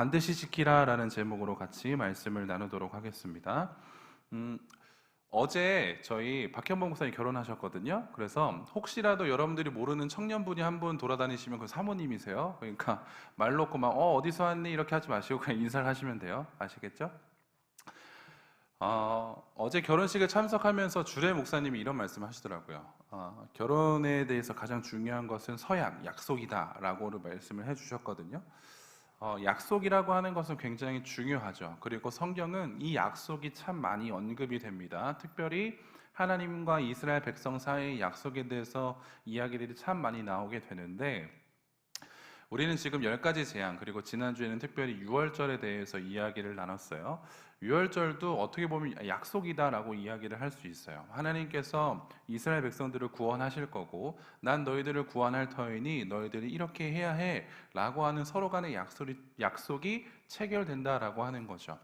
반드시 지키라라는 제목으로 같이 말씀을 나누도록 하겠습니다. 어제 저희 박현범 목사님 결혼하셨거든요. 그래서 혹시라도 여러분들이 모르는 청년분이 한 분 돌아다니시면 그 사모님이세요. 그러니까 말 놓고 막 어디서 왔니 이렇게 하지 마시고 그냥 인사를 하시면 돼요. 아시겠죠? 어제 결혼식에 참석하면서 주례 목사님이 이런 말씀을 하시더라고요. 결혼에 대해서 가장 중요한 것은 서약, 약속이다라고 말씀을 해주셨거든요. 약속이라고 하는 것은 굉장히 중요하죠. 그리고 성경은 이 약속이 참 많이 언급이 됩니다. 특별히 하나님과 이스라엘 백성 사이의 약속에 대해서 이야기들이 참 많이 나오게 되는데, 우리는 지금 10가지 재앙, 그리고 지난주에는 특별히 유월절에 대해서 이야기를 나눴어요. 유월절도 어떻게 보면 약속이다라고 이야기를 할 수 있어요. 하나님께서 이스라엘 백성들을 구원하실 거고, 난 너희들을 구원할 터이니 너희들이 이렇게 해야 해 라고 하는 서로 간의 약속이 체결된다라고 하는 거죠.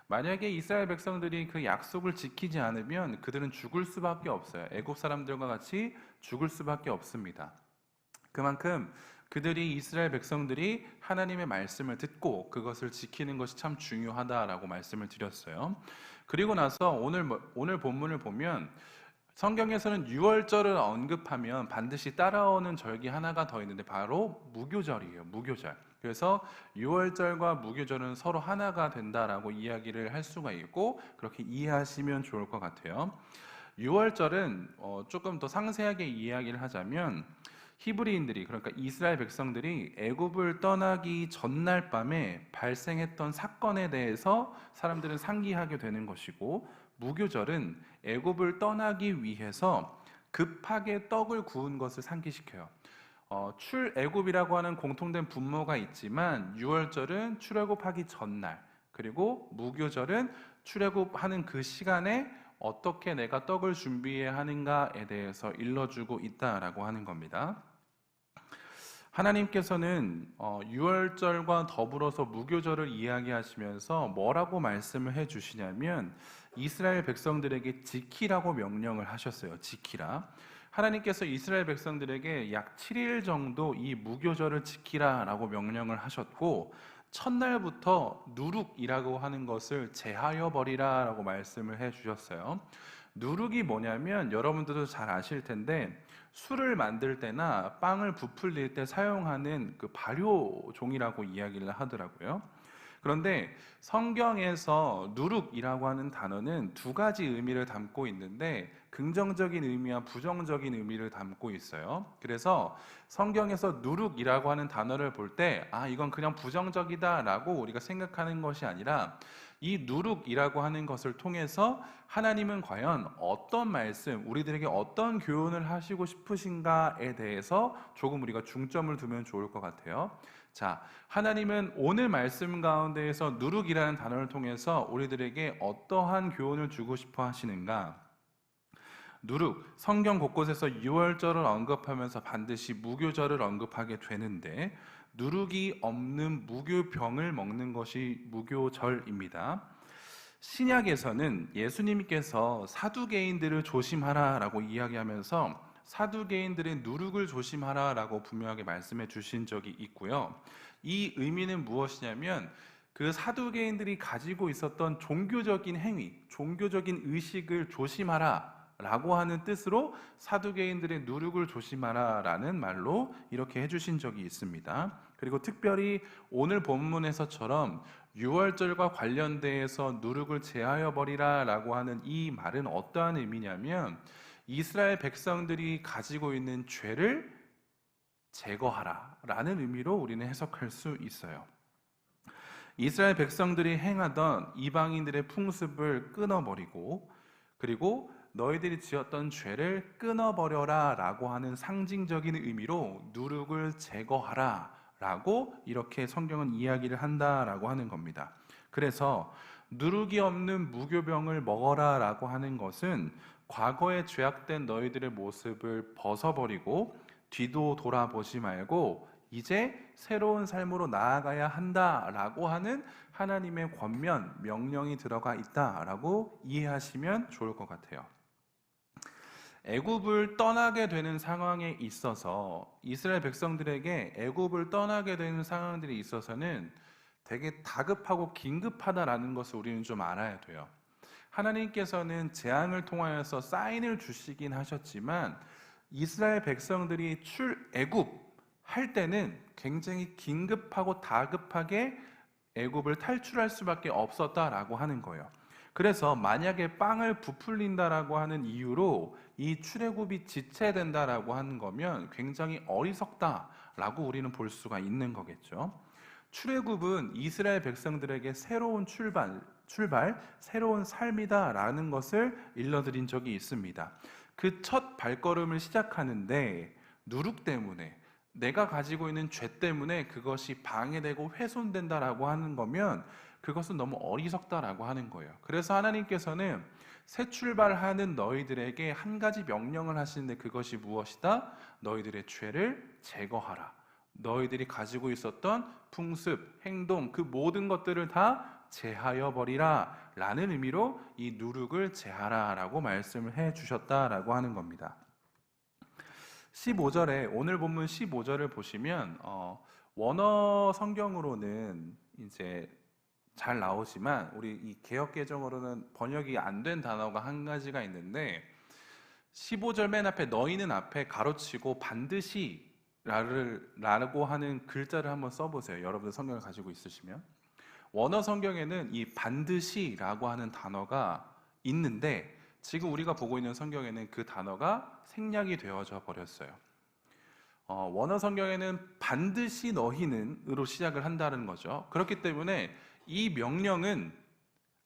만약에 이스라엘 백성들이 그 약속을 지키지 않으면 그들은 죽을 수밖에 없어요. 애굽 사람들과 같이 죽을 수밖에 없습니다. 그만큼 그들이 이스라엘 백성들이 하나님의 말씀을 듣고 그것을 지키는 것이 참 중요하다라고 말씀을 드렸어요. 그리고 나서 오늘 본문을 보면 성경에서는 유월절을 언급하면 반드시 따라오는 절기 하나가 더 있는데 바로 무교절이에요. 무교절. 그래서 유월절과 무교절은 서로 하나가 된다라고 이야기를 할 수가 있고 그렇게 이해하시면 좋을 것 같아요. 유월절은 조금 더 상세하게 이야기를 하자면 히브리인들이, 그러니까 이스라엘 백성들이 애굽을 떠나기 전날 밤에 발생했던 사건에 대해서 사람들은 상기하게 되는 것이고, 무교절은 애굽을 떠나기 위해서 급하게 떡을 구운 것을 상기시켜요. 출애굽이라고 하는 공통된 분모가 있지만 유월절은 출애굽하기 전날, 그리고 무교절은 출애굽하는 그 시간에 어떻게 내가 떡을 준비해야 하는가에 대해서 일러주고 있다라고 하는 겁니다. 하나님께서는 유월절과 더불어서 무교절을 이야기하시면서 뭐라고 말씀을 해주시냐면 이스라엘 백성들에게 지키라고 명령을 하셨어요. 지키라. 하나님께서 이스라엘 백성들에게 약 7일 정도 이 무교절을 지키라라고 명령을 하셨고, 첫날부터 누룩이라고 하는 것을 제하여 버리라라고 말씀을 해주셨어요. 누룩이 뭐냐면 여러분들도 잘 아실 텐데 술을 만들 때나 빵을 부풀릴 때 사용하는 그 발효종이라고 이야기를 하더라고요. 그런데 성경에서 누룩이라고 하는 단어는 두 가지 의미를 담고 있는데 긍정적인 의미와 부정적인 의미를 담고 있어요. 그래서 성경에서 누룩이라고 하는 단어를 볼 때 이건 그냥 부정적이다라고 우리가 생각하는 것이 아니라 이 누룩이라고 하는 것을 통해서 하나님은 과연 어떤 말씀, 우리들에게 어떤 교훈을 하시고 싶으신가에 대해서 조금 우리가 중점을 두면 좋을 것 같아요. 자, 하나님은 오늘 말씀 가운데에서 누룩이라는 단어를 통해서 우리들에게 어떠한 교훈을 주고 싶어 하시는가? 누룩, 성경 곳곳에서 유월절을 언급하면서 반드시 무교절을 언급하게 되는데 누룩이 없는 무교병을 먹는 것이 무교절입니다. 신약에서는 예수님께서 사두개인들을 조심하라라고 이야기하면서 사두개인들의 누룩을 조심하라라고 분명하게 말씀해 주신 적이 있고요. 이 의미는 무엇이냐면 그 사두개인들이 가지고 있었던 종교적인 행위, 종교적인 의식을 조심하라 라고 하는 뜻으로 사두개인들의 누룩을 조심하라 라는 말로 이렇게 해주신 적이 있습니다. 그리고 특별히 오늘 본문에서처럼 유월절과 관련돼서 누룩을 제하여 버리라 라고 하는 이 말은 어떠한 의미냐면 이스라엘 백성들이 가지고 있는 죄를 제거하라 라는 의미로 우리는 해석할 수 있어요. 이스라엘 백성들이 행하던 이방인들의 풍습을 끊어버리고, 그리고 너희들이 지었던 죄를 끊어버려라 라고 하는 상징적인 의미로 누룩을 제거하라 라고 이렇게 성경은 이야기를 한다라고 하는 겁니다. 그래서 누룩이 없는 무교병을 먹어라 라고 하는 것은 과거에 죄악된 너희들의 모습을 벗어버리고 뒤도 돌아보지 말고 이제 새로운 삶으로 나아가야 한다라고 하는 하나님의 권면, 명령이 들어가 있다라고 이해하시면 좋을 것 같아요. 애굽을 떠나게 되는 상황에 있어서 이스라엘 백성들에게 애굽을 떠나게 되는 상황들이 있어서는 되게 다급하고 긴급하다라는 것을 우리는 좀 알아야 돼요. 하나님께서는 재앙을 통하여서 사인을 주시긴 하셨지만 이스라엘 백성들이 출애굽 할 때는 굉장히 긴급하고 다급하게 애굽을 탈출할 수밖에 없었다라고 하는 거예요. 그래서 만약에 빵을 부풀린다라고 하는 이유로 이 출애굽이 지체된다라고 하는 거면 굉장히 어리석다라고 우리는 볼 수가 있는 거겠죠. 출애굽은 이스라엘 백성들에게 새로운 출발, 새로운 삶이다라는 것을 일러드린 적이 있습니다. 그 첫 발걸음을 시작하는데 누룩 때문에, 내가 가지고 있는 죄 때문에 그것이 방해되고 훼손된다라고 하는 거면 그것은 너무 어리석다라고 하는 거예요. 그래서 하나님께서는 새 출발하는 너희들에게 한 가지 명령을 하시는데 그것이 무엇이다? 너희들의 죄를 제거하라. 너희들이 가지고 있었던 풍습, 행동, 그 모든 것들을 다 제하여 버리라 라는 의미로 이 누룩을 제하라 라고 말씀을 해 주셨다라고 하는 겁니다. 15절에, 오늘 본문 15절을 보시면 원어 성경으로는 이제 잘 나오지만 우리 이 개역 개정으로는 번역이 안 된 단어가 한 가지가 있는데 15절 맨 앞에 너희는 앞에 가로치고 반드시 라고 하는 글자를 한번 써보세요. 여러분들 성경을 가지고 있으시면 원어 성경에는 이 반드시라고 하는 단어가 있는데 지금 우리가 보고 있는 성경에는 그 단어가 생략이 되어져 버렸어요. 원어 성경에는 반드시 너희는으로 시작을 한다는 거죠. 그렇기 때문에 이 명령은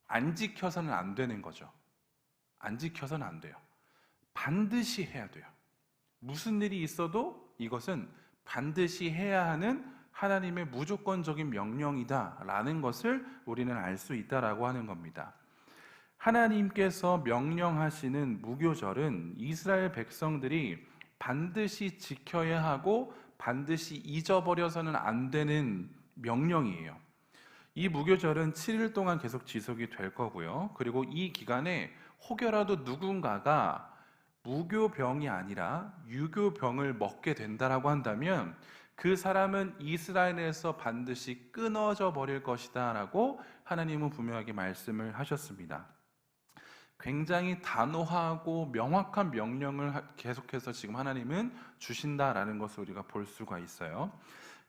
안 지켜서는 안 되는 거죠. 안 지켜서는 안 돼요. 반드시 해야 돼요. 무슨 일이 있어도 이것은 반드시 해야 하는 하나님의 무조건적인 명령이다라는 것을 우리는 알 수 있다라고 하는 겁니다. 하나님께서 명령하시는 무교절은 이스라엘 백성들이 반드시 지켜야 하고 반드시 잊어버려서는 안 되는 명령이에요. 이 무교절은 7일 동안 계속 지속이 될 거고요. 그리고 이 기간에 혹여라도 누군가가 무교병이 아니라 유교병을 먹게 된다라고 한다면 그 사람은 이스라엘에서 반드시 끊어져 버릴 것이다 라고 하나님은 분명하게 말씀을 하셨습니다. 굉장히 단호하고 명확한 명령을 계속해서 지금 하나님은 주신다라는 것을 우리가 볼 수가 있어요.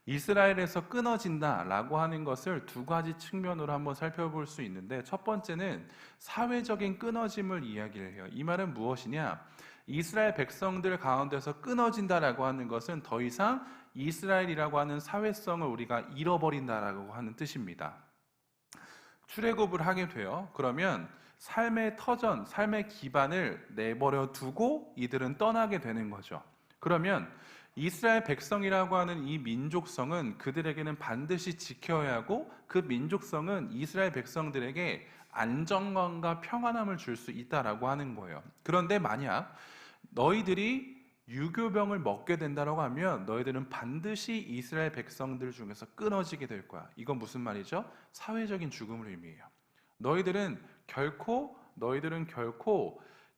이스라엘에서 끊어진다라고 하는 것을 두 가지 측면으로 한번 살펴볼 수 있는데 첫 번째는 사회적인 끊어짐을 이야기를 해요. 이 말은 무엇이냐? 이스라엘 백성들 가운데서 끊어진다라고 하는 것은 더 이상 이스라엘이라고 하는 사회성을 우리가 잃어버린다라고 하는 뜻입니다. 출애굽을 하게 돼요. 그러면 삶의 터전, 삶의 기반을 내버려 두고 이들은 떠나게 되는 거죠. 그러면 이스라엘 백성이라고 하는 이 민족성은 그들에게는 반드시 지켜야 하고 그 민족성은 이스라엘 백성들에게 안정감과 평안함을 줄 수 있다라고 하는 거예요. 그런데 만약 너희들이 유교병을 먹게 된다라고 하면 너희들은 반드시 이스라엘 백성들 중에서 끊어지게 될 거야. 이건 무슨 말이죠? 사회적인 죽음을 의미해요. 너희들은 결코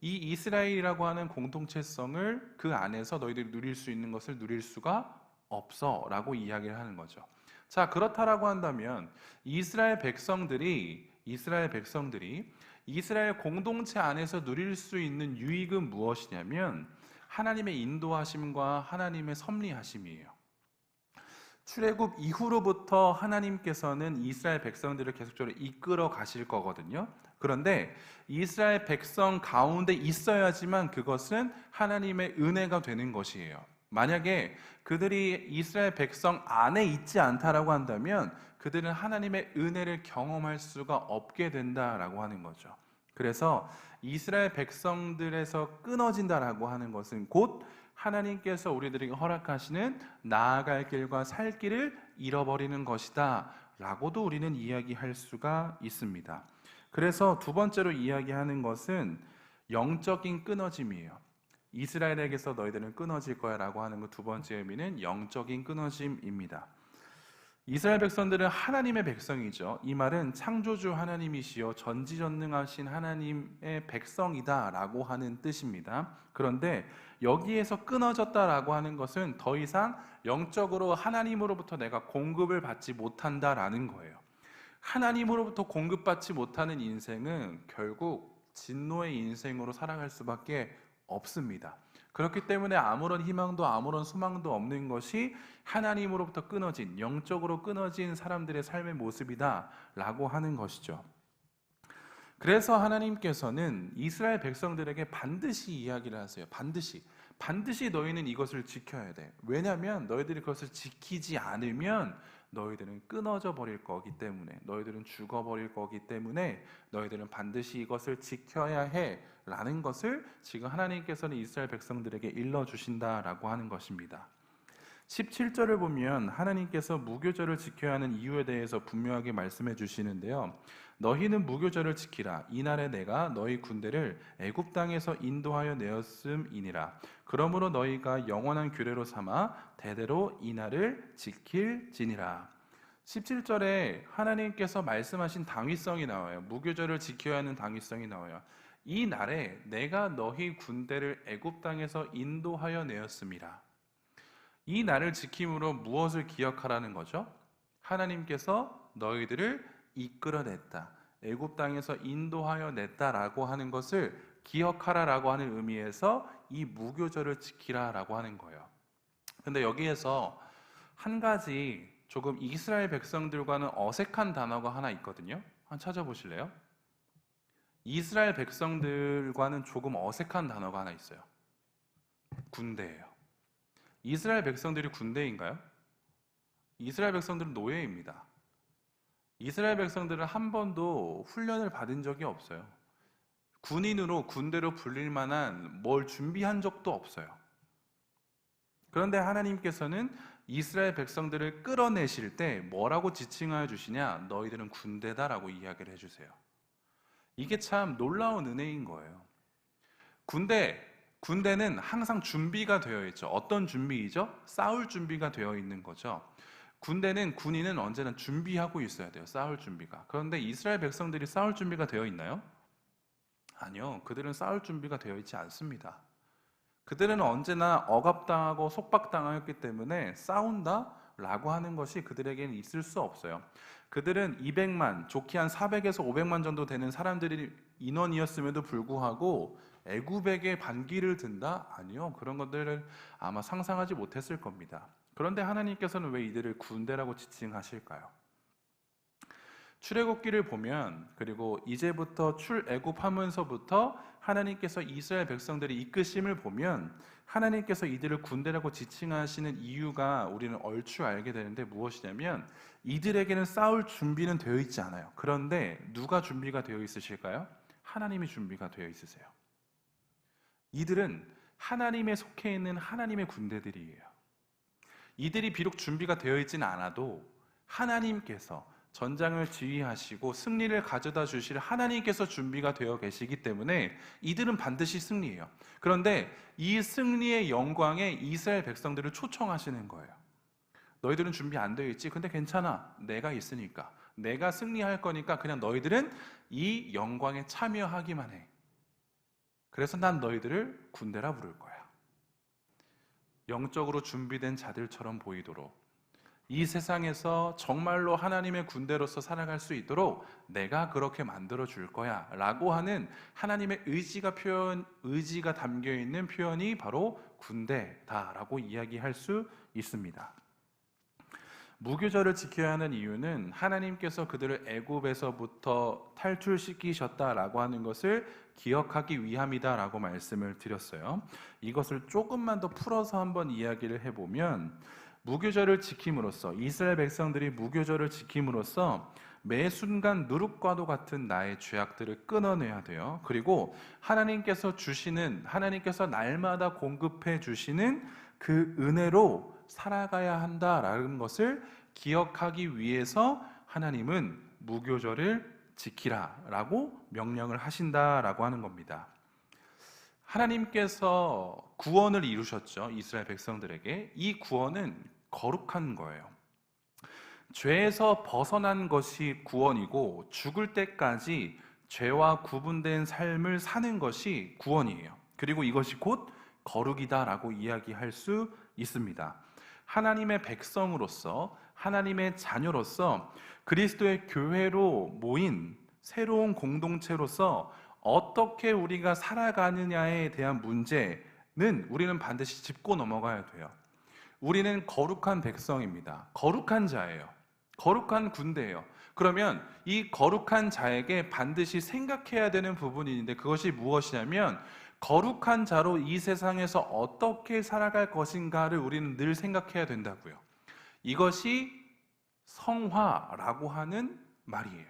이 이스라엘이라고 하는 공동체성을 그 안에서 너희들이 누릴 수 있는 것을 누릴 수가 없어 라고 이야기를 하는 거죠. 자, 그렇다라고 한다면 이스라엘 백성들이 이스라엘 공동체 안에서 누릴 수 있는 유익은 무엇이냐면 하나님의 인도하심과 하나님의 섭리하심이에요. 출애굽 이후로부터 하나님께서는 이스라엘 백성들을 계속적으로 이끌어 가실 거거든요. 그런데 이스라엘 백성 가운데 있어야지만 그것은 하나님의 은혜가 되는 것이에요. 만약에 그들이 이스라엘 백성 안에 있지 않다라고 한다면 그들은 하나님의 은혜를 경험할 수가 없게 된다라고 하는 거죠. 그래서 이스라엘 백성들에서 끊어진다라고 하는 것은 곧 하나님께서 우리들에게 허락하시는 나아갈 길과 살 길을 잃어버리는 것이다 라고도 우리는 이야기할 수가 있습니다. 그래서 두 번째로 이야기하는 것은 영적인 끊어짐이에요. 이스라엘에게서 너희들은 끊어질 거야 라고 하는 그 두 번째 의미는 영적인 끊어짐입니다. 이스라엘 백성들은 하나님의 백성이죠. 이 말은 창조주 하나님이시여 전지전능하신 하나님의 백성이다 라고 하는 뜻입니다. 그런데 여기에서 끊어졌다라고 하는 것은 더 이상 영적으로 하나님으로부터 내가 공급을 받지 못한다라는 거예요. 하나님으로부터 공급받지 못하는 인생은 결국 진노의 인생으로 살아갈 수밖에 없습니다. 그렇기 때문에 아무런 희망도 아무런 소망도 없는 것이 하나님으로부터 끊어진, 영적으로 끊어진 사람들의 삶의 모습이다라고 하는 것이죠. 그래서 하나님께서는 이스라엘 백성들에게 반드시 이야기를 하세요. 반드시 너희는 이것을 지켜야 돼. 왜냐하면 너희들이 그것을 지키지 않으면 너희들은 끊어져 버릴 거기 때문에, 너희들은 죽어버릴 거기 때문에 너희들은 반드시 이것을 지켜야 해 라는 것을 지금 하나님께서는 이스라엘 백성들에게 일러주신다라고 하는 것입니다. 17절을 보면 하나님께서 무교절을 지켜야 하는 이유에 대해서 분명하게 말씀해 주시는데요. 너희는 무교절을 지키라. 이날에 내가 너희 군대를 애굽 땅에서 인도하여 내었음이니라. 그러므로 너희가 영원한 규례로 삼아 대대로 이날을 지킬지니라. 17절에 하나님께서 말씀하신 당위성이 나와요. 무교절을 지켜야 하는 당위성이 나와요. 이 날에 내가 너희 군대를 애굽 땅에서 인도하여 내었음이라. 이 날을 지킴으로 무엇을 기억하라는 거죠? 하나님께서 너희들을 이끌어냈다, 애굽 땅에서 인도하여 냈다라고 하는 것을 기억하라라고 하는 의미에서 이 무교절을 지키라라고 하는 거예요. 근데 여기에서 한 가지 조금 이스라엘 백성들과는 어색한 단어가 하나 있거든요. 한번 찾아보실래요? 이스라엘 백성들과는 조금 어색한 단어가 하나 있어요. 군대예요. 이스라엘 백성들이 군대인가요? 이스라엘 백성들은 노예입니다. 이스라엘 백성들은 한 번도 훈련을 받은 적이 없어요. 군인으로, 군대로 불릴 만한 뭘 준비한 적도 없어요. 그런데 하나님께서는 이스라엘 백성들을 끌어내실 때 뭐라고 지칭하여 주시냐? 너희들은 군대다라고 이야기를 해주세요. 이게 참 놀라운 은혜인 거예요. 군대는 항상 준비가 되어 있죠. 어떤 준비이죠? 싸울 준비가 되어 있는 거죠. 군인은 언제나 준비하고 있어야 돼요. 싸울 준비가. 그런데 이스라엘 백성들이 싸울 준비가 되어 있나요? 아니요. 그들은 싸울 준비가 되어 있지 않습니다. 그들은 언제나 억압당하고 속박당하였기 때문에 싸운다라고 하는 것이 그들에게는 있을 수 없어요. 그들은 200만, 좋게 한 400에서 500만 정도 되는 사람들이 인원이었음에도 불구하고 애굽에게 반기를 든다? 아니요. 그런 것들을 아마 상상하지 못했을 겁니다. 그런데 하나님께서는 왜 이들을 군대라고 지칭하실까요? 출애굽기를 보면, 그리고 이제부터 출애굽하면서부터 하나님께서 이스라엘 백성들이 이끄심을 보면 하나님께서 이들을 군대라고 지칭하시는 이유가 우리는 얼추 알게 되는데 무엇이냐면 이들에게는 싸울 준비는 되어 있지 않아요. 그런데 누가 준비가 되어 있으실까요? 하나님이 준비가 되어 있으세요. 이들은 하나님에 속해 있는 하나님의 군대들이에요. 이들이 비록 준비가 되어 있지는 않아도 하나님께서 전장을 지휘하시고 승리를 가져다 주실 하나님께서 준비가 되어 계시기 때문에 이들은 반드시 승리해요. 그런데 이 승리의 영광에 이스라엘 백성들을 초청하시는 거예요. 너희들은 준비 안 되어 있지? 근데 괜찮아. 내가 있으니까. 내가 승리할 거니까 그냥 너희들은 이 영광에 참여하기만 해. 그래서 난 너희들을 군대라 부를 거야. 영적으로 준비된 자들처럼 보이도록 이 세상에서 정말로 하나님의 군대로서 살아갈 수 있도록 내가 그렇게 만들어 줄 거야 라고 하는 하나님의 의지가 담겨 있는 표현이 바로 군대다라고 이야기할 수 있습니다. 무교절을 지켜야 하는 이유는 하나님께서 그들을 애굽에서부터 탈출시키셨다라고 하는 것을 기억하기 위함이다라고 말씀을 드렸어요. 이것을 조금만 더 풀어서 한번 이야기를 해보면 무교절을 지킴으로써 이스라엘 백성들이 무교절을 지킴으로써 매 순간 누룩과도 같은 나의 죄악들을 끊어내야 돼요. 그리고 하나님께서 날마다 공급해 주시는 그 은혜로 살아가야 한다라는 것을 기억하기 위해서 하나님은 무교절을 지키라라고 명령을 하신다라고 하는 겁니다. 하나님께서 구원을 이루셨죠. 이스라엘 백성들에게. 이 구원은 거룩한 거예요. 죄에서 벗어난 것이 구원이고 죽을 때까지 죄와 구분된 삶을 사는 것이 구원이에요. 그리고 이것이 곧 거룩이다라고 이야기할 수 있습니다. 하나님의 백성으로서 하나님의 자녀로서 그리스도의 교회로 모인 새로운 공동체로서 어떻게 우리가 살아가느냐에 대한 문제는 우리는 반드시 짚고 넘어가야 돼요. 우리는 거룩한 백성입니다. 거룩한 자예요. 거룩한 군대예요. 그러면 이 거룩한 자에게 반드시 생각해야 되는 부분이 있는데, 그것이 무엇이냐면 거룩한 자로 이 세상에서 어떻게 살아갈 것인가를 우리는 늘 생각해야 된다고요. 이것이 성화라고 하는 말이에요.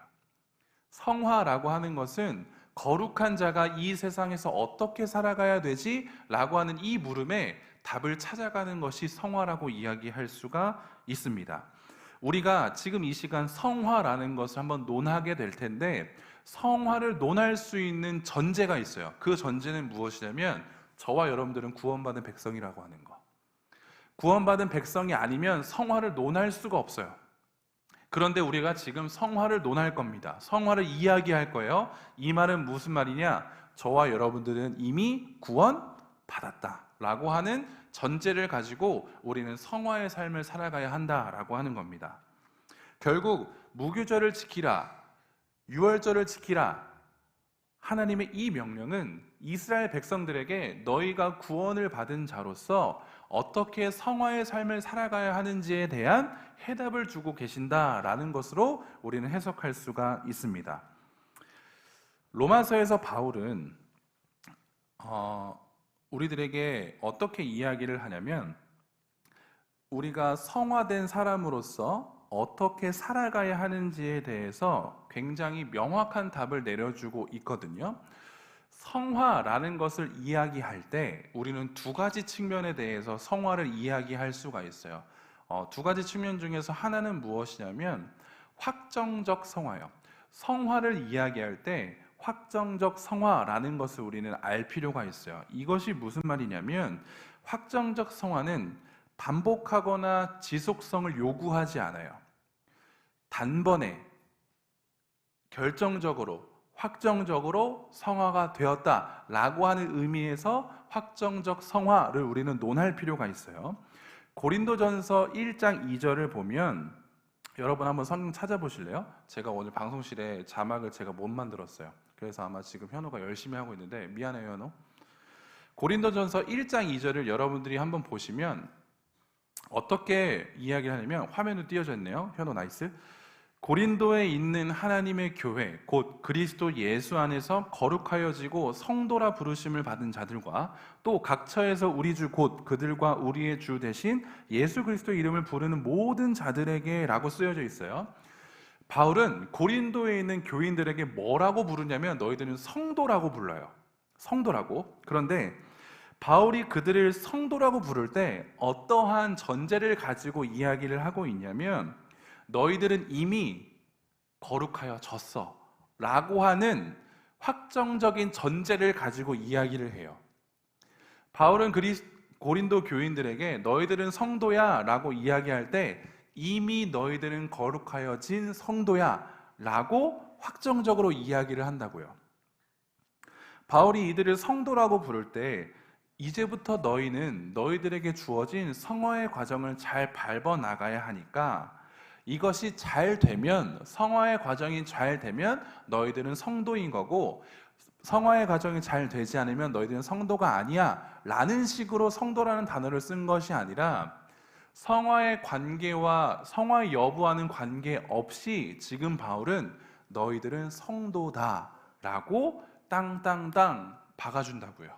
성화라고 하는 것은 거룩한 자가 이 세상에서 어떻게 살아가야 되지? 라고 하는 이 물음에 답을 찾아가는 것이 성화라고 이야기할 수가 있습니다. 우리가 지금 이 시간 성화라는 것을 한번 논하게 될 텐데, 성화를 논할 수 있는 전제가 있어요. 그 전제는 무엇이냐면 저와 여러분들은 구원받은 백성이라고 하는 거. 구원받은 백성이 아니면 성화를 논할 수가 없어요. 그런데 우리가 지금 성화를 논할 겁니다. 성화를 이야기할 거예요. 이 말은 무슨 말이냐? 저와 여러분들은 이미 구원받았다 라고 하는 전제를 가지고 우리는 성화의 삶을 살아가야 한다라고 하는 겁니다. 결국 무교절을 지키라, 유월절을 지키라, 하나님의 이 명령은 이스라엘 백성들에게 너희가 구원을 받은 자로서 어떻게 성화의 삶을 살아가야 하는지에 대한 해답을 주고 계신다라는 것으로 우리는 해석할 수가 있습니다. 로마서에서 바울은 우리들에게 어떻게 이야기를 하냐면, 우리가 성화된 사람으로서 어떻게 살아가야 하는지에 대해서 굉장히 명확한 답을 내려주고 있거든요. 성화라는 것을 이야기할 때 우리는 두 가지 측면에 대해서 성화를 이야기할 수가 있어요. 두 가지 측면 중에서 하나는 무엇이냐면 확정적 성화요. 성화를 이야기할 때 확정적 성화라는 것을 우리는 알 필요가 있어요. 이것이 무슨 말이냐면, 확정적 성화는 반복하거나 지속성을 요구하지 않아요. 단번에 결정적으로 확정적으로 성화가 되었다라고 하는 의미에서 확정적 성화를 우리는 논할 필요가 있어요. 고린도전서 1장 2절을 보면, 여러분 한번 성경 찾아보실래요? 제가 오늘 방송실에 자막을 제가 못 만들었어요. 그래서 아마 지금 현호가 열심히 하고 있는데 미안해요, 현호. 고린도전서 1장 2절을 여러분들이 한번 보시면 어떻게 이야기를 하냐면, 화면으로 띄어져 있네요. 현호 나이스. 고린도에 있는 하나님의 교회, 곧 그리스도 예수 안에서 거룩하여지고 성도라 부르심을 받은 자들과 또 각처에서 우리 주 곧 그들과 우리의 주 대신 예수 그리스도의 이름을 부르는 모든 자들에게 라고 쓰여져 있어요. 바울은 고린도에 있는 교인들에게 뭐라고 부르냐면 너희들은 성도라고 불러요. 성도라고. 그런데 바울이 그들을 성도라고 부를 때 어떠한 전제를 가지고 이야기를 하고 있냐면, 너희들은 이미 거룩하여졌어 라고 하는 확정적인 전제를 가지고 이야기를 해요. 바울은 고린도 교인들에게 너희들은 성도야 라고 이야기할 때 이미 너희들은 거룩하여진 성도야 라고 확정적으로 이야기를 한다고요. 바울이 이들을 성도라고 부를 때 이제부터 너희는 너희들에게 주어진 성화의 과정을 잘 밟아 나가야 하니까, 이것이 잘 되면, 성화의 과정이 잘 되면 너희들은 성도인 거고, 성화의 과정이 잘 되지 않으면 너희들은 성도가 아니야 라는 식으로 성도라는 단어를 쓴 것이 아니라, 성화의 관계와 성화 여부와는 관계없이 지금 바울은 너희들은 성도다 라고 땅땅땅 박아준다고요.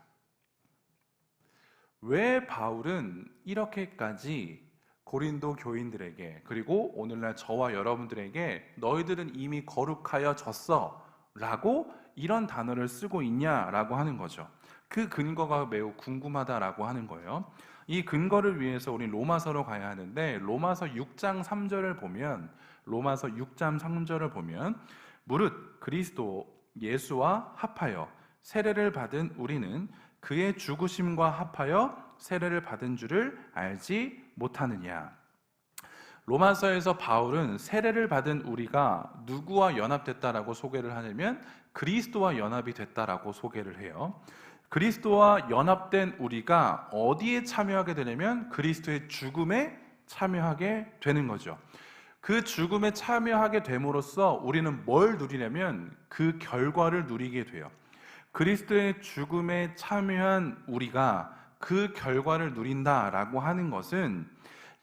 왜 바울은 이렇게까지 고린도 교인들에게, 그리고 오늘날 저와 여러분들에게 너희들은 이미 거룩하여졌어 라고 이런 단어를 쓰고 있냐라고 하는 거죠. 그 근거가 매우 궁금하다라고 하는 거예요. 이 근거를 위해서 우리 로마서로 가야 하는데, 로마서 6장 3절을 보면, 로마서 6장 3절을 보면 무릇 그리스도 예수와 합하여 세례를 받은 우리는 그의 죽으심과 합하여 세례를 받은 줄을 알지 못하느냐. 로마서에서 바울은 세례를 받은 우리가 누구와 연합됐다라고 소개를 하냐면 그리스도와 연합이 됐다라고 소개를 해요. 그리스도와 연합된 우리가 어디에 참여하게 되냐면 그리스도의 죽음에 참여하게 되는 거죠. 그 죽음에 참여하게 됨으로써 우리는 뭘 누리냐면 그 결과를 누리게 돼요. 그리스도의 죽음에 참여한 우리가 그 결과를 누린다라고 하는 것은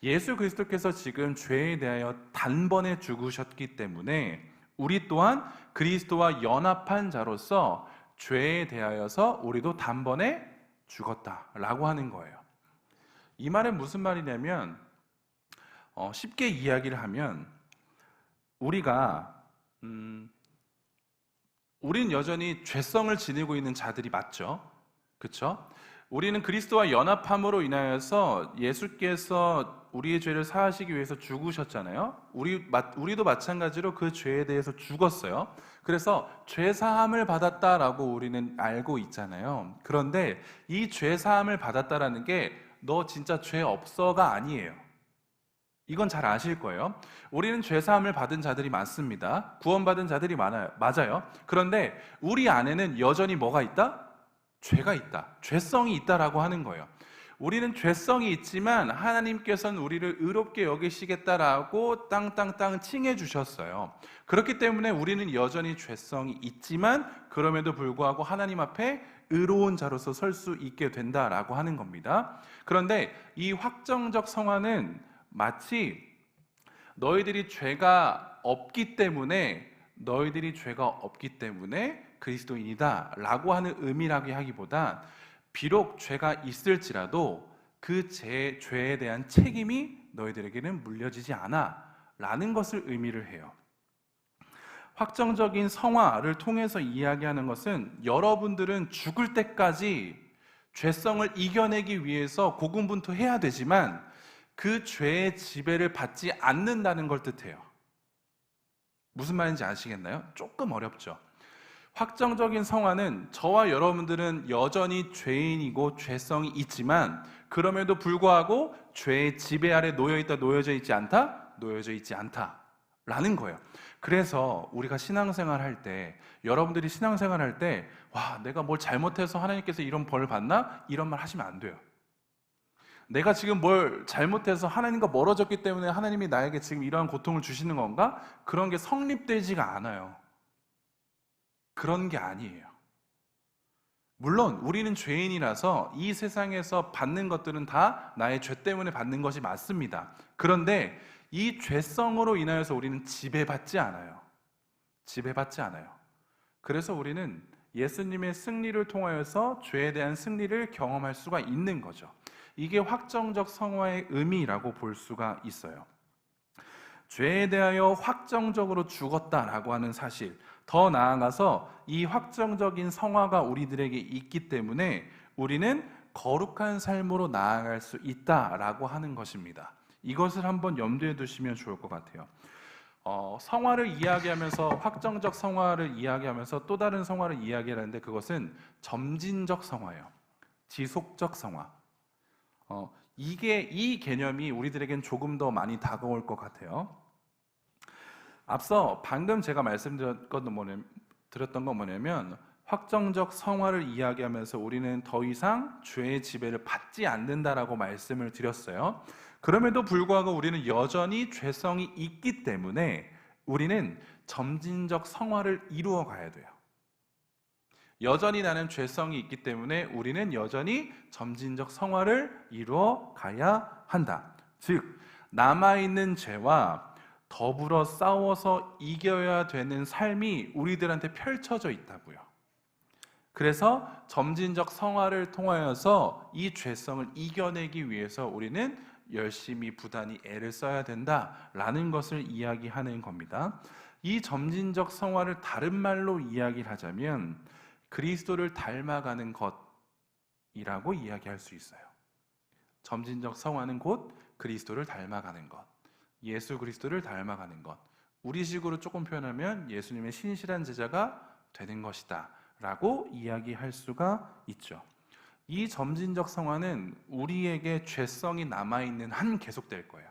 예수 그리스도께서 지금 죄에 대하여 단번에 죽으셨기 때문에 우리 또한 그리스도와 연합한 자로서 죄에 대하여서 우리도 단번에 죽었다라고 하는 거예요. 이 말은 무슨 말이냐면 쉽게 이야기를 하면 우리가 우린 여전히 죄성을 지니고 있는 자들이 맞죠? 그렇죠? 우리는 그리스도와 연합함으로 인하여서 예수께서 우리의 죄를 사하시기 위해서 죽으셨잖아요. 우리도 마찬가지로 그 죄에 대해서 죽었어요. 그래서 죄 사함을 받았다라고 우리는 알고 있잖아요. 그런데 이 죄 사함을 받았다라는 게 너 진짜 죄 없어가 아니에요. 이건 잘 아실 거예요. 우리는 죄 사함을 받은 자들이 많습니다. 구원받은 자들이 많아요. 맞아요. 그런데 우리 안에는 여전히 뭐가 있다? 죄가 있다. 죄성이 있다라고 하는 거예요. 우리는 죄성이 있지만 하나님께서는 우리를 의롭게 여기시겠다라고 땅땅땅 칭해 주셨어요. 그렇기 때문에 우리는 여전히 죄성이 있지만 그럼에도 불구하고 하나님 앞에 의로운 자로서 설 수 있게 된다라고 하는 겁니다. 그런데 이 확정적 성화는 마치 너희들이 죄가 없기 때문에 그리스도인이다 라고 하는 의미라고 하기보다 비록 죄가 있을지라도 그 죄에 대한 책임이 너희들에게는 물려지지 않아 라는 것을 의미를 해요. 확정적인 성화를 통해서 이야기하는 것은 여러분들은 죽을 때까지 죄성을 이겨내기 위해서 고군분투해야 되지만 그 죄의 지배를 받지 않는다는 걸 뜻해요. 무슨 말인지 아시겠나요? 조금 어렵죠. 확정적인 성화는 저와 여러분들은 여전히 죄인이고 죄성이 있지만 그럼에도 불구하고 죄의 지배 아래 놓여져 있지 않다 라는 거예요. 그래서 우리가 신앙생활 할 때, 여러분들이 신앙생활 할 때 와, 내가 뭘 잘못해서 하나님께서 이런 벌을 받나? 이런 말 하시면 안 돼요. 내가 지금 뭘 잘못해서 하나님과 멀어졌기 때문에 하나님이 나에게 지금 이러한 고통을 주시는 건가? 그런 게 성립되지가 않아요. 그런 게 아니에요. 물론 우리는 죄인이라서 이 세상에서 받는 것들은 다 나의 죄 때문에 받는 것이 맞습니다. 그런데 이 죄성으로 인하여서 우리는 지배받지 않아요. 그래서 우리는 예수님의 승리를 통하여서 죄에 대한 승리를 경험할 수가 있는 거죠. 이게 확정적 성화의 의미라고 볼 수가 있어요. 죄에 대하여 확정적으로 죽었다라고 하는 사실, 더 나아가서 이 확정적인 성화가 우리들에게 있기 때문에 우리는 거룩한 삶으로 나아갈 수 있다라고 하는 것입니다. 이것을 한번 염두에 두시면 좋을 것 같아요. 성화를 이야기하면서 확정적 성화를 이야기하면서 또 다른 성화를 이야기하는데 그것은 점진적 성화예요. 지속적 성화. 이 개념이 우리들에겐 조금 더 많이 다가올 것 같아요. 앞서 방금 제가 말씀드렸던 건 뭐냐면 확정적 성화를 이야기하면서 우리는 더 이상 죄의 지배를 받지 않는다라고 말씀을 드렸어요. 그럼에도 불구하고 우리는 여전히 죄성이 있기 때문에 우리는 점진적 성화를 이루어 가야 돼요. 여전히 나는 죄성이 있기 때문에 우리는 여전히 점진적 성화를 이루어 가야 한다. 즉, 남아있는 죄와 더불어 싸워서 이겨야 되는 삶이 우리들한테 펼쳐져 있다고요. 그래서 점진적 성화를 통하여서 이 죄성을 이겨내기 위해서 우리는 열심히 부단히 애를 써야 된다라는 것을 이야기하는 겁니다. 이 점진적 성화를 다른 말로 이야기를 하자면 그리스도를 닮아가는 것이라고 이야기할 수 있어요. 점진적 성화는 곧 그리스도를 닮아가는 것, 예수 그리스도를 닮아가는 것. 우리식으로 조금 표현하면 예수님의 신실한 제자가 되는 것이다 라고 이야기할 수가 있죠. 이 점진적 성화는 우리에게 죄성이 남아있는 한 계속될 거예요.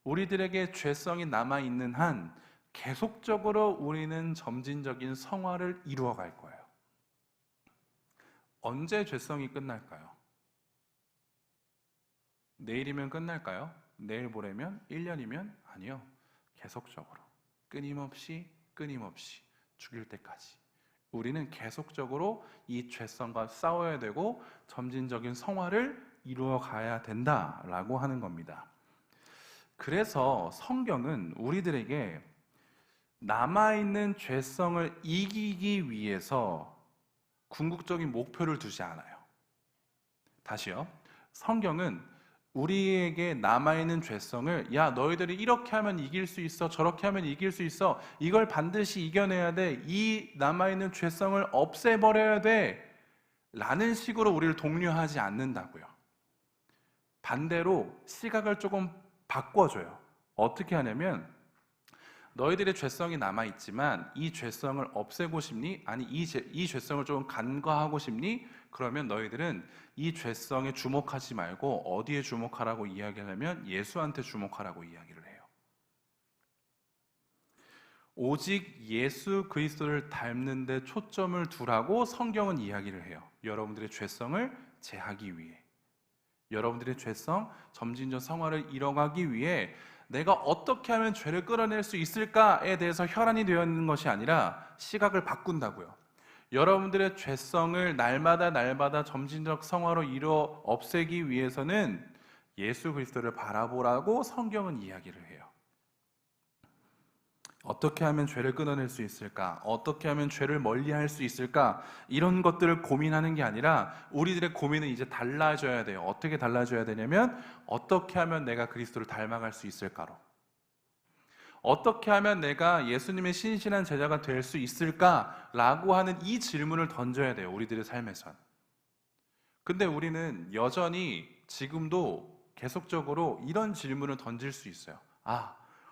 우리들에게 죄성이 남아있는 한 계속적으로 우리는 점진적인 성화를 이루어 갈 거예요. 언제 죄성이 끝날까요? 내일이면 끝날까요? 내일 모레면 1년이면 아니요. 계속적으로 끊임없이 죽일 때까지 우리는 계속적으로 이 죄성과 싸워야 되고 점진적인 성화를 이루어 가야 된다라고 하는 겁니다. 그래서 성경은 우리들에게 남아있는 죄성을 이기기 위해서 궁극적인 목표를 두지 않아요. 다시요. 성경은 우리에게 남아있는 죄성을 야 너희들이 이렇게 하면 이길 수 있어 저렇게 하면 이길 수 있어 이걸 반드시 이겨내야 돼 이 남아있는 죄성을 없애버려야 돼 라는 식으로 우리를 독려하지 않는다고요. 반대로 시각을 조금 바꿔줘요. 어떻게 하냐면 너희들의 죄성이 남아있지만 이 죄성을 없애고 싶니? 아니 이 죄성을 좀 간과하고 싶니? 그러면 너희들은 이 죄성에 주목하지 말고 어디에 주목하라고 이야기를 하면 예수한테 주목하라고 이야기를 해요. 오직 예수 그리스도를 닮는 데 초점을 두라고 성경은 이야기를 해요. 여러분들의 죄성을 제하기 위해, 여러분들의 죄성, 점진적 성화를 이뤄가기 위해 내가 어떻게 하면 죄를 끌어낼 수 있을까에 대해서 혈안이 되어 있는 것이 아니라 시각을 바꾼다고요. 여러분들의 죄성을 날마다 점진적 성화로 이루어 없애기 위해서는 예수 그리스도를 바라보라고 성경은 이야기를 해요. 어떻게 하면 죄를 끊어낼 수 있을까? 어떻게 하면 죄를 멀리할 수 있을까? 이런 것들을 고민하는 게 아니라 우리들의 고민은 이제 달라져야 돼요. 어떻게 달라져야 되냐면 어떻게 하면 내가 그리스도를 닮아갈 수 있을까로, 어떻게 하면 내가 예수님의 신실한 제자가 될 수 있을까라고 하는 이 질문을 던져야 돼요. 우리들의 삶에선. 근데 우리는 여전히 지금도 계속적으로 이런 질문을 던질 수 있어요.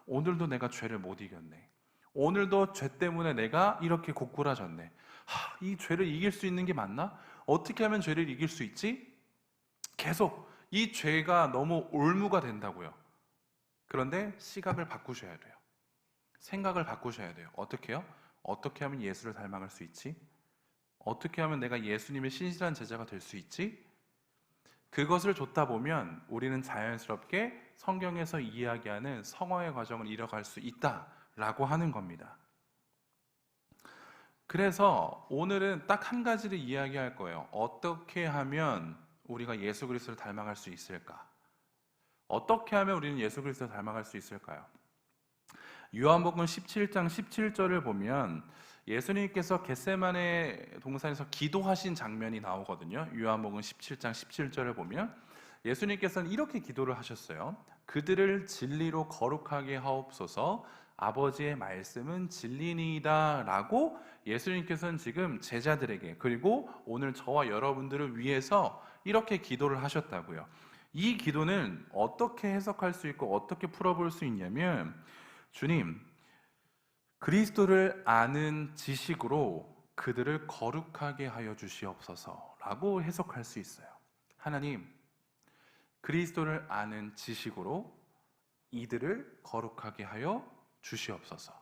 오늘도 내가 죄를 못 이겼네. 오늘도 죄 때문에 내가 이렇게 고꾸라졌네. 이 죄를 이길 수 있는 게 맞나? 어떻게 하면 죄를 이길 수 있지? 계속 이 죄가 너무 올무가 된다고요. 그런데 시각을 바꾸셔야 돼요. 생각을 바꾸셔야 돼요. 어떻게요? 어떻게 하면 예수를 닮아갈 수 있지? 어떻게 하면 내가 예수님의 신실한 제자가 될 수 있지? 그것을 좇다 보면 우리는 자연스럽게 성경에서 이야기하는 성화의 과정을 이뤄갈 수 있다라고 하는 겁니다. 그래서 오늘은 딱 한 가지를 이야기할 거예요. 어떻게 하면 우리가 예수 그리스도를 닮아갈 수 있을까? 어떻게 하면 우리는 예수 그리스도를 닮아갈 수 있을까요? 요한복음 17장 17절을 보면 예수님께서 겟세마네 동산에서 기도하신 장면이 나오거든요. 요한복음 17장 17절을 보면 예수님께서는 이렇게 기도를 하셨어요. 그들을 진리로 거룩하게 하옵소서. 아버지의 말씀은 진리니이다 라고 예수님께서는 지금 제자들에게, 그리고 오늘 저와 여러분들을 위해서 이렇게 기도를 하셨다고요. 이 기도는 어떻게 해석할 수 있고 어떻게 풀어볼 수 있냐면, 주님, 그리스도를 아는 지식으로 그들을 거룩하게 하여 주시옵소서 라고 해석할 수 있어요. 하나님, 그리스도를 아는 지식으로 이들을 거룩하게 하여 주시옵소서.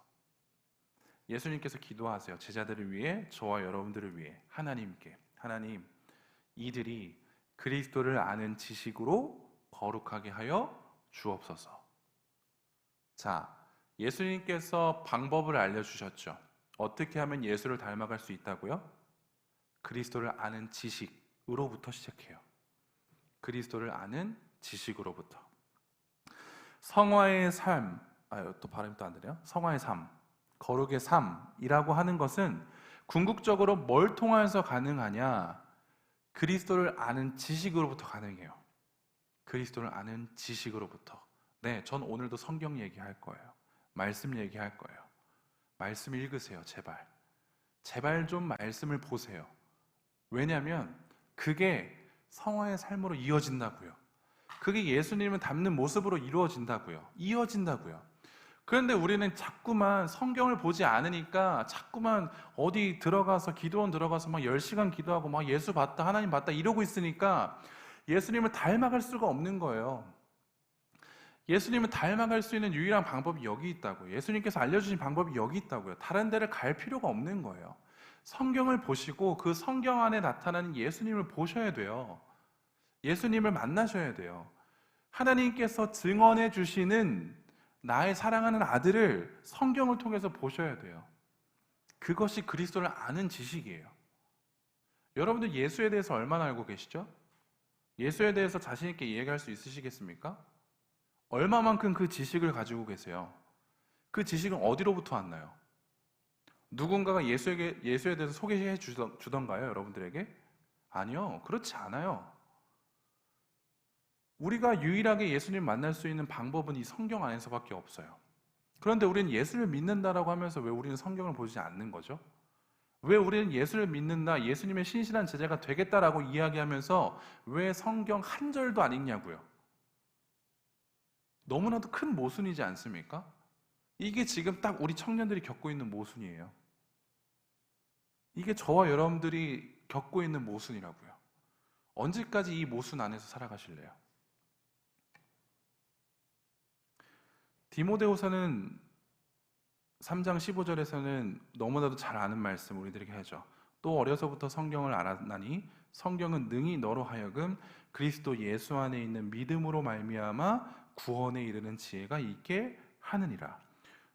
예수님께서 기도하세요. 제자들을 위해, 저와 여러분들을 위해 하나님께, 하나님, 이들이 그리스도를 아는 지식으로 거룩하게 하여 주옵소서. 자, 예수님께서 방법을 알려주셨죠. 어떻게 하면 예수를 닮아갈 수 있다고요? 그리스도를 아는 지식으로부터 시작해요. 그리스도를 아는 지식으로부터. 성화의 삶, 또 발음이 또 안 되네요. 성화의 삶, 거룩의 삶이라고 하는 것은 궁극적으로 뭘 통해서 가능하냐? 그리스도를 아는 지식으로부터 가능해요. 그리스도를 아는 지식으로부터. 네, 전 오늘도 성경 얘기할 거예요. 말씀 얘기할 거예요. 말씀 읽으세요, 제발. 제발 좀 말씀을 보세요. 왜냐하면 그게 성화의 삶으로 이어진다고요. 그게 예수님을 닮는 모습으로 이루어진다고요. 이어진다고요. 그런데 우리는 자꾸만 성경을 보지 않으니까 자꾸만 어디 들어가서 기도원 들어가서 막 10시간 기도하고 막 예수 봤다, 하나님 봤다 이러고 있으니까 예수님을 닮아갈 수가 없는 거예요. 예수님을 닮아갈 수 있는 유일한 방법이 여기 있다고요. 예수님께서 알려주신 방법이 여기 있다고요. 다른 데를 갈 필요가 없는 거예요. 성경을 보시고 그 성경 안에 나타나는 예수님을 보셔야 돼요. 예수님을 만나셔야 돼요. 하나님께서 증언해 주시는 나의 사랑하는 아들을 성경을 통해서 보셔야 돼요. 그것이 그리스도를 아는 지식이에요. 여러분들 예수에 대해서 얼마나 알고 계시죠? 예수에 대해서 자신 있게 이야기할 수 있으시겠습니까? 얼마만큼 그 지식을 가지고 계세요? 그 지식은 어디로부터 왔나요? 누군가가 예수에 대해서 소개해 주던가요, 여러분들에게? 아니요, 그렇지 않아요. 우리가 유일하게 예수님 만날 수 있는 방법은 이 성경 안에서밖에 없어요. 그런데 우리는 예수를 믿는다라고 하면서 왜 우리는 성경을 보지 않는 거죠? 왜 우리는 예수를 믿는다, 예수님의 신실한 제자가 되겠다라고 이야기하면서 왜 성경 한 절도 안 읽냐고요? 너무나도 큰 모순이지 않습니까? 이게 지금 딱 우리 청년들이 겪고 있는 모순이에요. 이게 저와 여러분들이 겪고 있는 모순이라고요. 언제까지 이 모순 안에서 살아가실래요? 디모데후서는 3장 15절에서는 너무나도 잘 아는 말씀 우리들에게 하죠. 또 어려서부터 성경을 알았나니 성경은 능히 너로 하여금 그리스도 예수 안에 있는 믿음으로 말미암아 구원에 이르는 지혜가 있게 하느니라.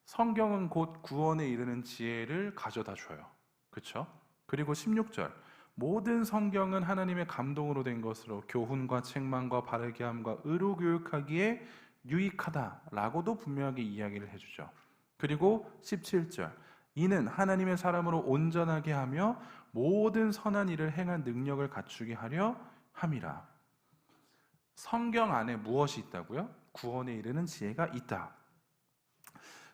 성경은 곧 구원에 이르는 지혜를 가져다 줘요. 그렇죠? 그리고 16절 모든 성경은 하나님의 감동으로 된 것으로 교훈과 책망과 바르게 함과 의로 교육하기에 유익하다라고도 분명하게 이야기를 해주죠. 그리고 17절 이는 하나님의 사람으로 온전하게 하며 모든 선한 일을 행한 능력을 갖추게 하려 함이라. 성경 안에 무엇이 있다고요? 구원에 이르는 지혜가 있다.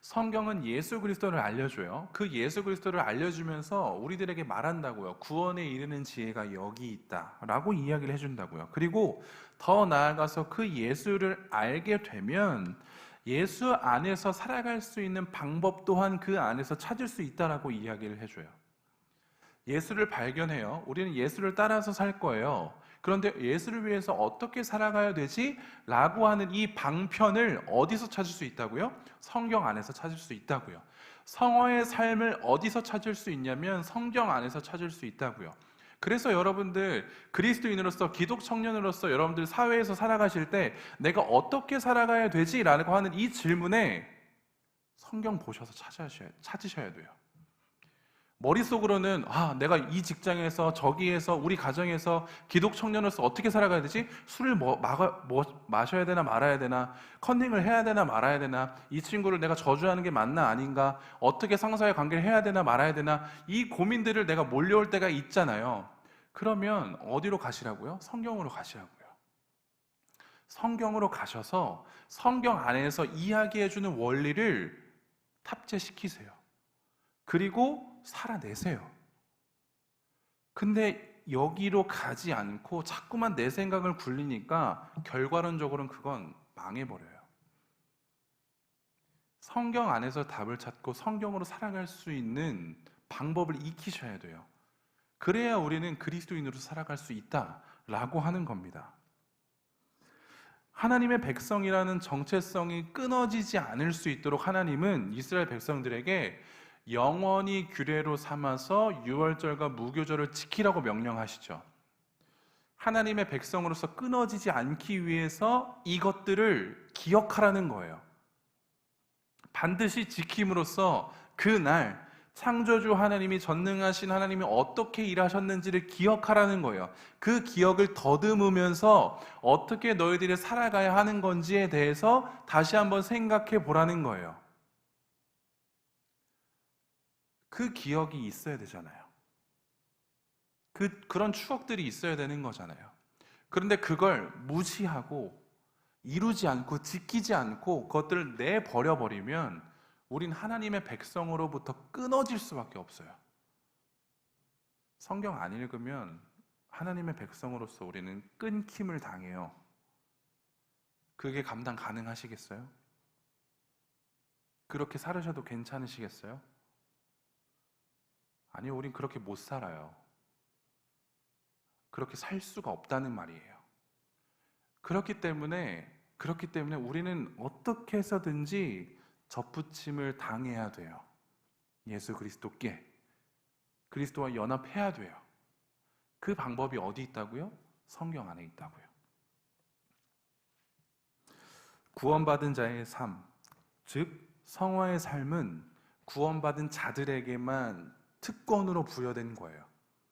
성경은 예수 그리스도를 알려줘요. 그 예수 그리스도를 알려주면서 우리들에게 말한다고요. 구원에 이르는 지혜가 여기 있다라고 이야기를 해준다고요. 그리고 더 나아가서 그 예수를 알게 되면 예수 안에서 살아갈 수 있는 방법 또한 그 안에서 찾을 수 있다라고 이야기를 해줘요. 예수를 발견해요. 우리는 예수를 따라서 살 거예요. 그런데 예수를 위해서 어떻게 살아가야 되지? 라고 하는 이 방편을 어디서 찾을 수 있다고요? 성경 안에서 찾을 수 있다고요. 성화의 삶을 어디서 찾을 수 있냐면 성경 안에서 찾을 수 있다고요. 그래서 여러분들 그리스도인으로서 기독 청년으로서 여러분들 사회에서 살아가실 때 내가 어떻게 살아가야 되지? 라고 하는 이 질문에 성경 보셔서 찾으셔야 돼요. 머릿속으로는 내가 이 직장에서 저기에서 우리 가정에서 기독 청년으로서 어떻게 살아가야 되지? 술을 마셔야 되나 말아야 되나? 컨닝을 해야 되나 말아야 되나? 이 친구를 내가 저주하는 게 맞나 아닌가? 어떻게 상사의 관계를 해야 되나 말아야 되나? 이 고민들을 내가 몰려올 때가 있잖아요. 그러면 어디로 가시라고요? 성경으로 가시라고요. 성경으로 가셔서 성경 안에서 이야기해주는 원리를 탑재시키세요. 그리고 살아내세요. 근데 여기로 가지 않고 자꾸만 내 생각을 굴리니까 결과론적으로는 그건 망해버려요. 성경 안에서 답을 찾고 성경으로 살아갈 수 있는 방법을 익히셔야 돼요. 그래야 우리는 그리스도인으로 살아갈 수 있다라고 하는 겁니다. 하나님의 백성이라는 정체성이 끊어지지 않을 수 있도록 하나님은 이스라엘 백성들에게 영원히 규례로 삼아서 유월절과 무교절을 지키라고 명령하시죠. 하나님의 백성으로서 끊어지지 않기 위해서 이것들을 기억하라는 거예요. 반드시 지킴으로써 그날 창조주 하나님이 전능하신 하나님이 어떻게 일하셨는지를 기억하라는 거예요. 그 기억을 더듬으면서 어떻게 너희들이 살아가야 하는 건지에 대해서 다시 한번 생각해 보라는 거예요. 그 기억이 있어야 되잖아요. 그런 추억들이 있어야 되는 거잖아요. 그런데 그걸 무시하고 이루지 않고 지키지 않고 그것들을 내버려버리면 우린 하나님의 백성으로부터 끊어질 수밖에 없어요. 성경 안 읽으면 하나님의 백성으로서 우리는 끊김을 당해요. 그게 감당 가능하시겠어요? 그렇게 살으셔도 괜찮으시겠어요? 아니요, 우린 그렇게 못 살아요. 그렇게 살 수가 없다는 말이에요. 그렇기 때문에 우리는 어떻게 해서든지 접붙임을 당해야 돼요. 예수 그리스도께. 그리스도와 연합해야 돼요. 그 방법이 어디 있다고요? 성경 안에 있다고요. 구원받은 자의 삶, 즉 성화의 삶은 구원받은 자들에게만 특권으로 부여된 거예요.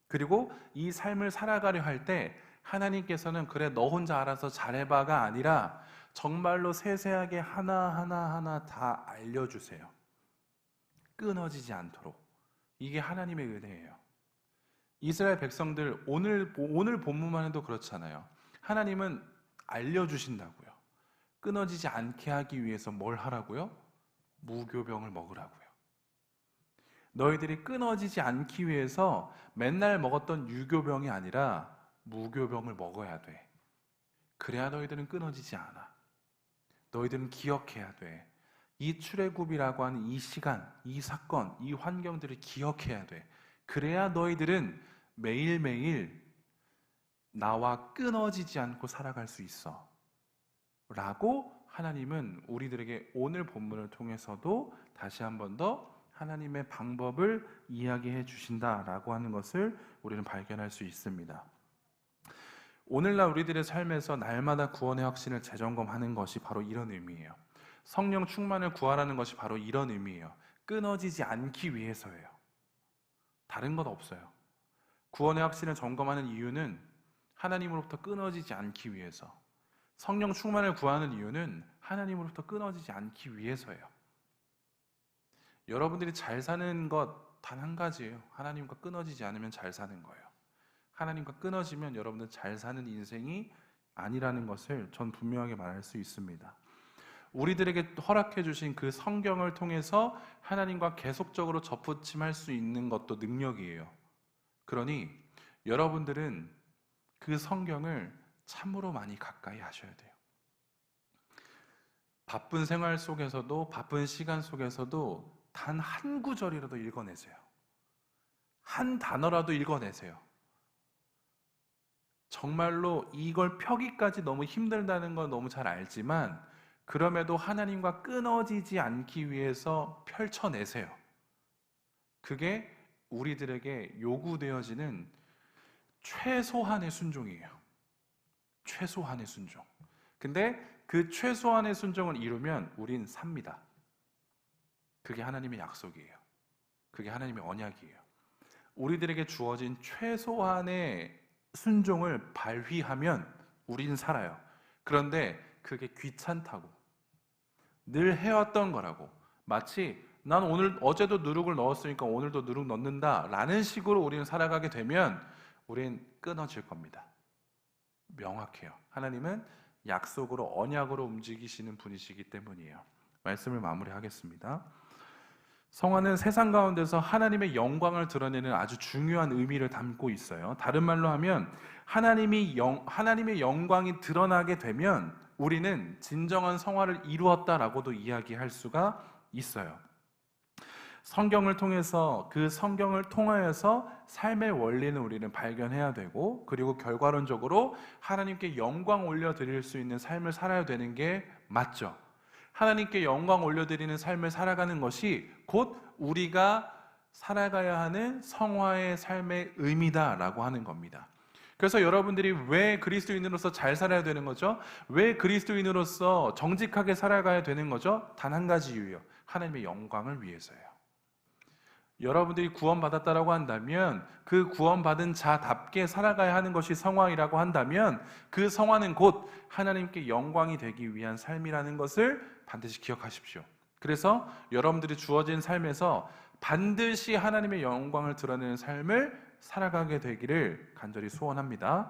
그리고 이 삶을 살아가려 할 때 하나님께서는 그래 너 혼자 알아서 잘해봐가 아니라 정말로 세세하게 하나하나 다 알려주세요. 끊어지지 않도록. 이게 하나님의 은혜예요. 이스라엘 백성들 오늘 본문만 해도 그렇잖아요. 하나님은 알려주신다고요. 끊어지지 않게 하기 위해서 뭘 하라고요? 무교병을 먹으라고요. 너희들이 끊어지지 않기 위해서 맨날 먹었던 유교병이 아니라 무교병을 먹어야 돼. 그래야 너희들은 끊어지지 않아. 너희들은 기억해야 돼. 이 출애굽이라고 하는 이 시간, 이 사건, 이 환경들을 기억해야 돼. 그래야 너희들은 매일매일 나와 끊어지지 않고 살아갈 수 있어. 라고 하나님은 우리들에게 오늘 본문을 통해서도 다시 한 번 더 하나님의 방법을 이야기해 주신다라고 하는 것을 우리는 발견할 수 있습니다. 오늘날 우리들의 삶에서 날마다 구원의 확신을 재점검하는 것이 바로 이런 의미예요. 성령 충만을 구하라는 것이 바로 이런 의미예요. 끊어지지 않기 위해서예요. 다른 것 없어요. 구원의 확신을 점검하는 이유는 하나님으로부터 끊어지지 않기 위해서, 성령 충만을 구하는 이유는 하나님으로부터 끊어지지 않기 위해서예요. 여러분들이 잘 사는 것 단 한 가지예요. 하나님과 끊어지지 않으면 잘 사는 거예요. 하나님과 끊어지면 여러분들 잘 사는 인생이 아니라는 것을 전 분명하게 말할 수 있습니다. 우리들에게 허락해 주신 그 성경을 통해서 하나님과 계속적으로 접붙임할 수 있는 것도 능력이에요. 그러니 여러분들은 그 성경을 참으로 많이 가까이 하셔야 돼요. 바쁜 생활 속에서도, 바쁜 시간 속에서도 단 한 구절이라도 읽어내세요. 한 단어라도 읽어내세요. 정말로 이걸 펴기까지 너무 힘들다는 건 너무 잘 알지만 그럼에도 하나님과 끊어지지 않기 위해서 펼쳐내세요. 그게 우리들에게 요구되어지는 최소한의 순종이에요. 최소한의 순종. 근데 그 최소한의 순종을 이루면 우린 삽니다. 그게 하나님의 약속이에요. 그게 하나님의 언약이에요. 우리들에게 주어진 최소한의 순종을 발휘하면 우린 살아요. 그런데 그게 귀찮다고, 늘 해왔던 거라고, 마치 난 오늘 어제도 누룩을 넣었으니까 오늘도 누룩 넣는다 라는 식으로 우리는 살아가게 되면 우린 끊어질 겁니다. 명확해요. 하나님은 약속으로, 언약으로 움직이시는 분이시기 때문이에요. 말씀을 마무리하겠습니다. 성화는 세상 가운데서 하나님의 영광을 드러내는 아주 중요한 의미를 담고 있어요. 다른 말로 하면 하나님의 영광이 드러나게 되면 우리는 진정한 성화를 이루었다라고도 이야기할 수가 있어요. 성경을 통해서, 그 성경을 통하여서 삶의 원리는 우리는 발견해야 되고, 그리고 결과론적으로 하나님께 영광 올려드릴 수 있는 삶을 살아야 되는 게 맞죠. 하나님께 영광 올려드리는 삶을 살아가는 것이 곧 우리가 살아가야 하는 성화의 삶의 의미다라고 하는 겁니다. 그래서 여러분들이 왜 그리스도인으로서 잘 살아야 되는 거죠? 왜 그리스도인으로서 정직하게 살아가야 되는 거죠? 단 한 가지 이유예요. 하나님의 영광을 위해서예요. 여러분들이 구원받았다라고 한다면, 그 구원받은 자답게 살아가야 하는 것이 성화이라고 한다면, 그 성화는 곧 하나님께 영광이 되기 위한 삶이라는 것을 반드시 기억하십시오. 그래서 여러분들이 주어진 삶에서 반드시 하나님의 영광을 드러내는 삶을 살아가게 되기를 간절히 소원합니다.